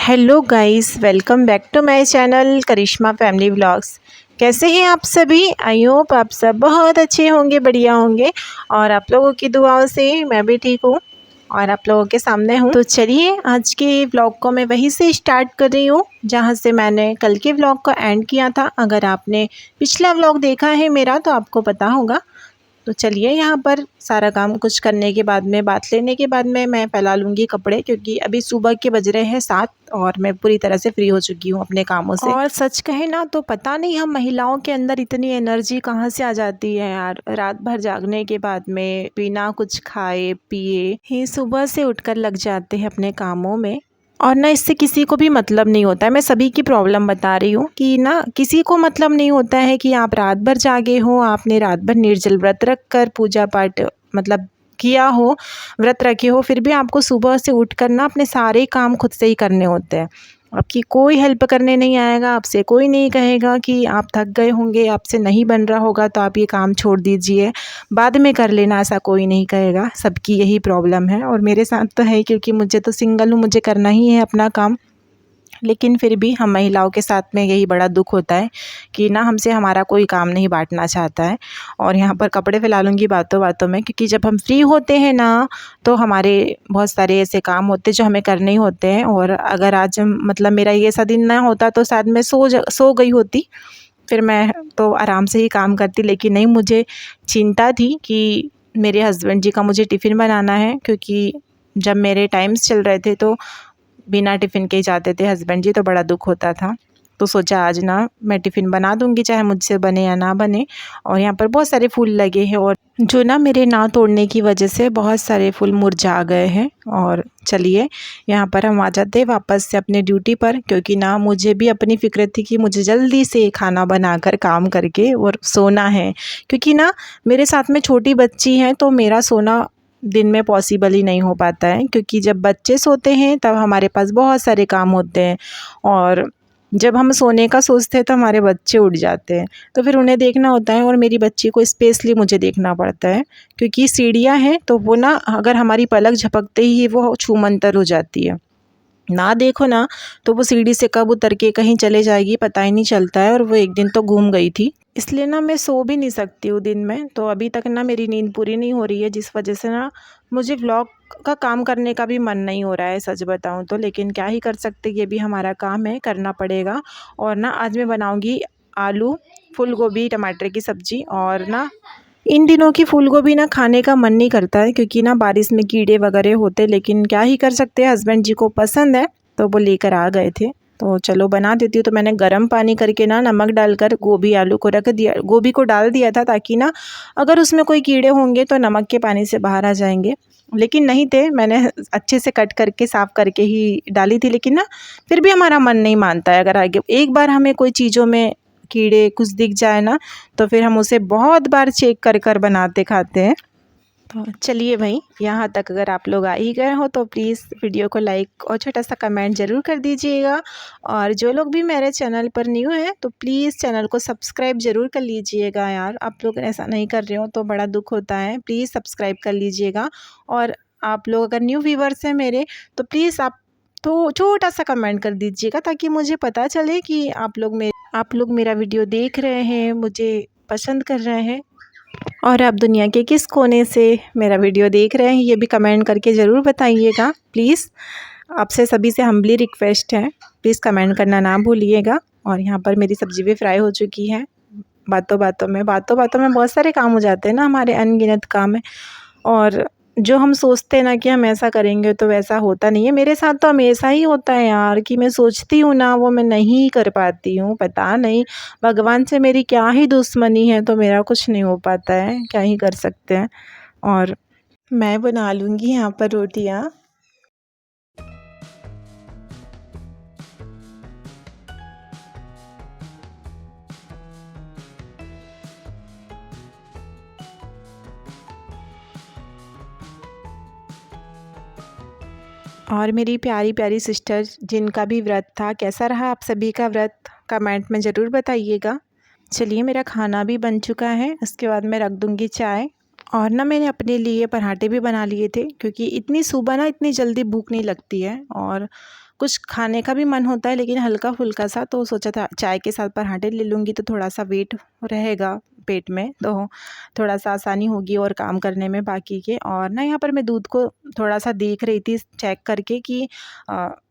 Hello guys, welcome back to my channel Karishma family vlogs. कैसे हैं आप सभी? आई होप आप सब बहुत अच्छे होंगे, बढ़िया होंगे। और आप लोगों की दुआओं से मैं भी ठीक हूँ और आप लोगों के सामने हूँ। तो चलिए आज के व्लॉग को मैं वहीं से स्टार्ट कर रही हूँ जहाँ से मैंने कल के व्लॉग को एंड किया था। अगर आपने पिछला व्लॉग देखा है मेरा तो आपको पता होगा। तो चलिए यहाँ पर सारा काम कुछ करने के बाद में, बात लेने के बाद में मैं फैला लूँगी कपड़े, क्योंकि अभी सुबह के बज रहे हैं 7 और मैं पूरी तरह से फ्री हो चुकी हूँ अपने कामों से। और सच कहे ना तो पता नहीं हम महिलाओं के अंदर इतनी एनर्जी कहाँ से आ जाती है यार। रात भर जागने के बाद में बिना कुछ खाए पिए ही सुबह से उठकर लग जाते हैं अपने कामों में। और ना इससे किसी को भी मतलब नहीं होता है। मैं सभी की प्रॉब्लम बता रही हूँ कि ना किसी को मतलब नहीं होता है कि आप रात भर जागे हो, आपने रात भर निर्जल व्रत रख कर पूजा पाठ मतलब किया हो, व्रत रखे हो, फिर भी आपको सुबह से उठकर ना अपने सारे काम खुद से ही करने होते हैं। आपकी कोई हेल्प करने नहीं आएगा, आपसे कोई नहीं कहेगा कि आप थक गए होंगे, आपसे नहीं बन रहा होगा तो आप ये काम छोड़ दीजिए, बाद में कर लेना, ऐसा कोई नहीं कहेगा। सबकी यही प्रॉब्लम है और मेरे साथ तो है, क्योंकि मुझे तो सिंगल हूँ, मुझे करना ही है अपना काम। लेकिन फिर भी हम महिलाओं के साथ में यही बड़ा दुख होता है कि ना हमसे हमारा कोई काम नहीं बांटना चाहता है। और यहाँ पर कपड़े फैला लूँगी बातों बातों में, क्योंकि जब हम फ्री होते हैं ना तो हमारे बहुत सारे ऐसे काम होते हैं जो हमें करने ही होते हैं। और अगर आज मतलब मेरा ये ऐसा दिन ना होता तो शायद मैं सो गई होती, फिर मैं तो आराम से ही काम करती। लेकिन नहीं, मुझे चिंता थी कि मेरे हस्बैंड जी का मुझे टिफ़िन बनाना है, क्योंकि जब मेरे टाइम्स चल रहे थे तो बिना टिफ़िन के ही जाते थे हस्बैंड जी, तो बड़ा दुख होता था। तो सोचा आज ना मैं टिफ़िन बना दूँगी, चाहे मुझसे बने या ना बने। और यहाँ पर बहुत सारे फूल लगे हैं और जो ना मेरे ना तोड़ने की वजह से बहुत सारे फूल मुरझा गए हैं। और चलिए यहाँ पर हम आ जाते हैं वापस से अपने ड्यूटी पर, क्योंकि ना मुझे भी अपनी फ़िक्र थी कि मुझे जल्दी से खाना बनाकर काम करके और सोना है। क्योंकि ना मेरे साथ में छोटी बच्ची है तो मेरा सोना दिन में पॉसिबल ही नहीं हो पाता है, क्योंकि जब बच्चे सोते हैं तब हमारे पास बहुत सारे काम होते हैं और जब हम सोने का सोचते हैं तो हमारे बच्चे उठ जाते हैं, तो फिर उन्हें देखना होता है। और मेरी बच्ची को स्पेशली मुझे देखना पड़ता है, क्योंकि सीढ़ियाँ हैं तो वो ना अगर हमारी पलक झपकते ही वो छूमंतर हो जाती है। ना देखो ना तो वो सीढ़ी से कब उतर के कहीं चले जाएगी पता ही नहीं चलता है। और वो एक दिन तो घूम गई थी, इसलिए ना मैं सो भी नहीं सकती हूँ दिन में। तो अभी तक ना मेरी नींद पूरी नहीं हो रही है, जिस वजह से ना मुझे व्लॉग का काम करने का भी मन नहीं हो रहा है, सच बताऊँ तो। लेकिन क्या ही कर सकते, ये भी हमारा काम है, करना पड़ेगा। और ना आज मैं बनाऊँगी आलू फूल गोभी टमाटर की सब्ज़ी। और ना इन दिनों की फूल गोभी ना खाने का मन नहीं करता है, क्योंकि ना बारिश में कीड़े वगैरह होते। लेकिन क्या ही कर सकते हैं, हस्बैंड जी को पसंद है तो वो लेकर आ गए थे। तो चलो बना देती हूँ। तो मैंने गर्म पानी करके ना नमक डालकर गोभी आलू को रख दिया, गोभी को डाल दिया था, ताकि ना अगर उसमें कोई कीड़े होंगे तो नमक के पानी से बाहर आ जाएंगे। लेकिन नहीं थे, मैंने अच्छे से कट करके साफ़ करके ही डाली थी। लेकिन ना फिर भी हमारा मन नहीं मानता है। अगर आगे एक बार हमें कोई चीज़ों में कीड़े कुछ दिख जाए ना तो फिर हम उसे बहुत बार चेक कर कर बनाते खाते हैं। तो चलिए भाई, यहाँ तक अगर आप लोग आ ही गए हो तो प्लीज़ वीडियो को लाइक और छोटा सा कमेंट ज़रूर कर दीजिएगा। और जो लोग भी मेरे चैनल पर न्यू हैं तो प्लीज़ चैनल को सब्सक्राइब ज़रूर कर लीजिएगा यार। आप लोग ऐसा नहीं कर रहे हो तो बड़ा दुख होता है, प्लीज़ सब्सक्राइब कर लीजिएगा। और आप लोग अगर न्यू व्यूवर्स हैं मेरे तो प्लीज़ आप तो छोटा सा कमेंट कर दीजिएगा, ताकि मुझे पता चले कि आप लोग मेरा वीडियो देख रहे हैं, मुझे पसंद कर रहे हैं। और आप दुनिया के किस कोने से मेरा वीडियो देख रहे हैं ये भी कमेंट करके ज़रूर बताइएगा प्लीज़। आपसे सभी से हम्बली रिक्वेस्ट है, प्लीज़ कमेंट करना ना भूलिएगा। और यहाँ पर मेरी सब्ज़ी भी फ्राई हो चुकी है। बातों बातों में बहुत सारे काम हो जाते हैं ना, हमारे अनगिनत काम है। और जो हम सोचते हैं ना कि हम ऐसा करेंगे तो वैसा होता नहीं है। मेरे साथ तो हमेशा ही होता है यार कि मैं सोचती हूँ ना वो मैं नहीं कर पाती हूँ। पता नहीं भगवान से मेरी क्या ही दुश्मनी है, तो मेरा कुछ नहीं हो पाता है, क्या ही कर सकते हैं। और मैं बना लूँगी यहाँ पर रोटियाँ। और मेरी प्यारी प्यारी सिस्टर जिनका भी व्रत था, कैसा रहा आप सभी का व्रत, कमेंट में ज़रूर बताइएगा। चलिए मेरा खाना भी बन चुका है, उसके बाद मैं रख दूँगी चाय। और ना मैंने अपने लिए पराठे भी बना लिए थे, क्योंकि इतनी सुबह ना इतनी जल्दी भूख नहीं लगती है। और कुछ खाने का भी मन होता है लेकिन हल्का फुल्का सा, तो सोचा था चाय के साथ पराठे ले लूँगी तो थोड़ा सा वेट रहेगा पेट में, तो थोड़ा सा आसानी होगी और काम करने में बाकी के। और ना यहाँ पर मैं दूध को थोड़ा सा देख रही थी चेक करके कि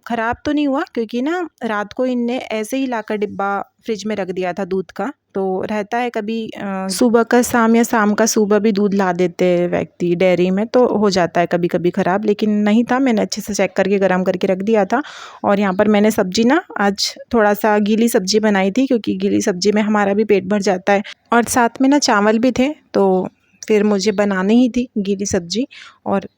ख़राब तो नहीं हुआ, क्योंकि ना रात को इनने ऐसे ही लाकर डिब्बा फ्रिज में रख दिया था दूध का। तो रहता है कभी सुबह का शाम या शाम का सुबह भी दूध ला देते हैं व्यक्ति डेयरी में, तो हो जाता है कभी कभी ख़राब, लेकिन नहीं था। मैंने अच्छे से चेक करके गर्म करके रख दिया था। और यहाँ पर मैंने सब्ज़ी ना आज थोड़ा सा गीली सब्ज़ी बनाई थी, क्योंकि गीली सब्ज़ी में हमारा भी पेट भर जाता है। और साथ में ना चावल भी थे, तो फिर मुझे बनानी ही थी गीली सब्ज़ी। और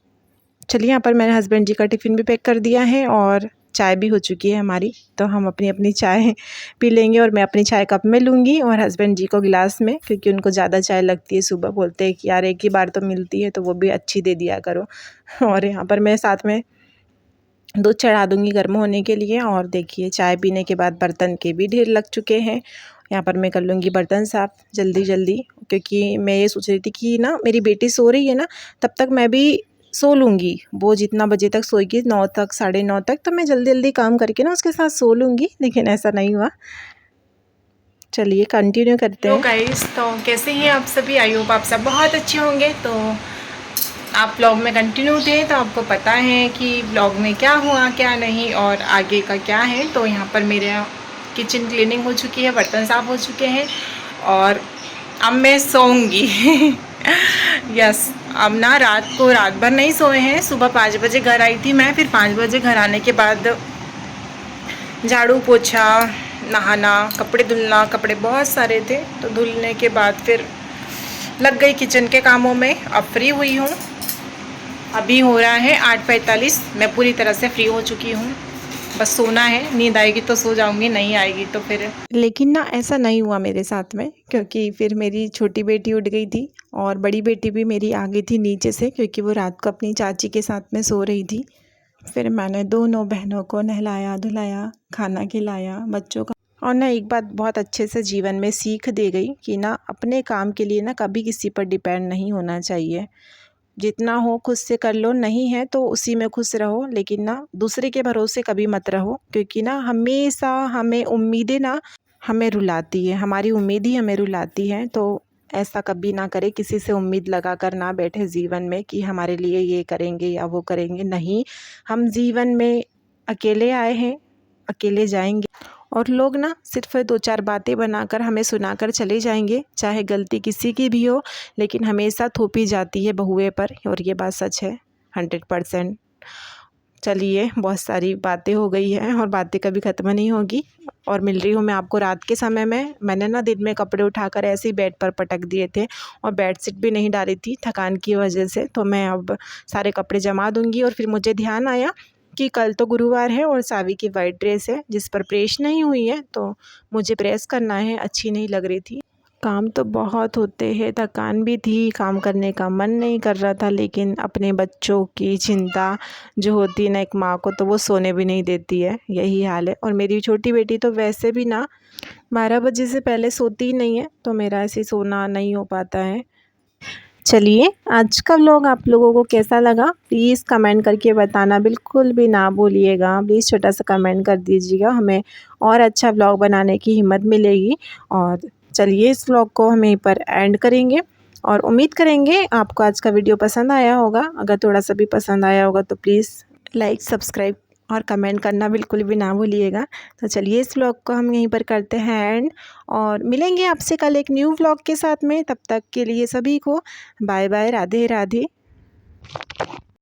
चलिए यहाँ पर मैंने हस्बैंड जी का टिफ़िन भी पैक कर दिया है और चाय भी हो चुकी है हमारी, तो हम अपनी अपनी चाय पी लेंगे। और मैं अपनी चाय कप में लूँगी और हस्बैंड जी को गिलास में, क्योंकि उनको ज़्यादा चाय लगती है। सुबह बोलते हैं कि यार एक ही बार तो मिलती है तो वो भी अच्छी दे दिया करो। और यहाँ पर मैं साथ में दूध चढ़ा दूँगी गर्म होने के लिए। और देखिए चाय पीने के बाद बर्तन के भी ढेर लग चुके हैं। यहाँ पर मैं कर लूँगी बर्तन साफ़ जल्दी जल्दी, क्योंकि मैं ये सोच रही थी कि ना मेरी बेटी सो रही है ना, तब तक मैं भी सो लूँगी। वो जितना बजे तक सोएगी 9 तक 9:30 तक, तो मैं जल्दी जल्दी काम करके ना उसके साथ सो लूँगी, लेकिन ऐसा नहीं हुआ। चलिए कंटिन्यू करते हैं। गाइस, तो कैसे हैं आप सभी? आई होप आप सब बहुत अच्छे होंगे। तो आप व्लॉग में कंटिन्यू थे तो आपको पता है कि व्लॉग में क्या हुआ क्या नहीं और आगे का क्या है। तो यहाँ पर मेरे किचन क्लीनिंग हो चुकी है, बर्तन साफ़ हो चुके हैं और अब मैं सोऊंगी। यस, अब ना रात भर नहीं सोए हैं। सुबह 5 बजे घर आई थी मैं, फिर 5 बजे घर आने के बाद झाड़ू पोछा, नहाना, कपड़े धुलना, कपड़े बहुत सारे थे तो धुलने के बाद फिर लग गई किचन के कामों में। अब फ्री हुई हूँ, अभी हो रहा है 8:45। मैं पूरी तरह से फ्री हो चुकी हूँ, बस सोना है। नींद आएगी तो सो जाऊंगी, नहीं आएगी तो फिर। लेकिन ना ऐसा नहीं हुआ मेरे साथ में, क्योंकि फिर मेरी छोटी बेटी उठ गई थी और बड़ी बेटी भी मेरी आ गई थी नीचे से, क्योंकि वो रात को अपनी चाची के साथ में सो रही थी। फिर मैंने दोनों बहनों को नहलाया धुलाया, खाना खिलाया बच्चों का। और ना एक बात बहुत अच्छे से जीवन में सीख दे गई कि ना अपने काम के लिए ना कभी किसी पर डिपेंड नहीं होना चाहिए। जितना हो खुद से कर लो, नहीं है तो उसी में खुश रहो, लेकिन ना दूसरे के भरोसे कभी मत रहो, क्योंकि ना हमेशा हमें उम्मीदें ना हमें रुलाती है, हमारी उम्मीद ही हमें रुलाती है। तो ऐसा कभी ना करे, किसी से उम्मीद लगा कर ना बैठे जीवन में कि हमारे लिए ये करेंगे या वो करेंगे। नहीं, हम जीवन में अकेले आए हैं, अकेले जाएंगे। और लोग ना सिर्फ 2-4 बातें बनाकर हमें सुनाकर चले जाएंगे, चाहे गलती किसी की भी हो, लेकिन हमेशा थोपी जाती है बहुए पर, और ये बात सच है 100%। चलिए, बहुत सारी बातें हो गई हैं और बातें कभी ख़त्म नहीं होगी। और मिल रही हूँ मैं आपको रात के समय में। मैंने ना दिन में कपड़े उठाकर ऐसे ही बेड पर पटक दिए थे और बेडशीट भी नहीं डाली थी थकान की वजह से, तो मैं अब सारे कपड़े जमा दूँगी। और फिर मुझे ध्यान आया कि कल तो गुरुवार है और सावी की वाइट ड्रेस है जिस पर प्रेस नहीं हुई है, तो मुझे प्रेस करना है, अच्छी नहीं लग रही थी। काम तो बहुत होते हैं, थकान भी थी, काम करने का मन नहीं कर रहा था, लेकिन अपने बच्चों की चिंता जो होती है ना एक माँ को, तो वो सोने भी नहीं देती है, यही हाल है। और मेरी छोटी बेटी तो वैसे भी ना 12 बजे से पहले सोती ही नहीं है, तो मेरा ऐसे सोना नहीं हो पाता है। चलिए, आज का व्लॉग आप लोगों को कैसा लगा प्लीज़ कमेंट करके बताना बिल्कुल भी ना भूलिएगा। प्लीज़ छोटा सा कमेंट कर दीजिएगा, हमें और अच्छा व्लॉग बनाने की हिम्मत मिलेगी। और चलिए, इस व्लॉग को हम यहीं पर एंड करेंगे और उम्मीद करेंगे आपको आज का वीडियो पसंद आया होगा। अगर थोड़ा सा भी पसंद आया होगा तो प्लीज़ लाइक, सब्सक्राइब और कमेंट करना बिल्कुल भी ना भूलिएगा। तो चलिए, इस व्लॉग को हम यहीं पर करते हैं एंड, और मिलेंगे आपसे कल एक न्यू व्लॉग के साथ में। तब तक के लिए सभी को बाय बाय, राधे राधे।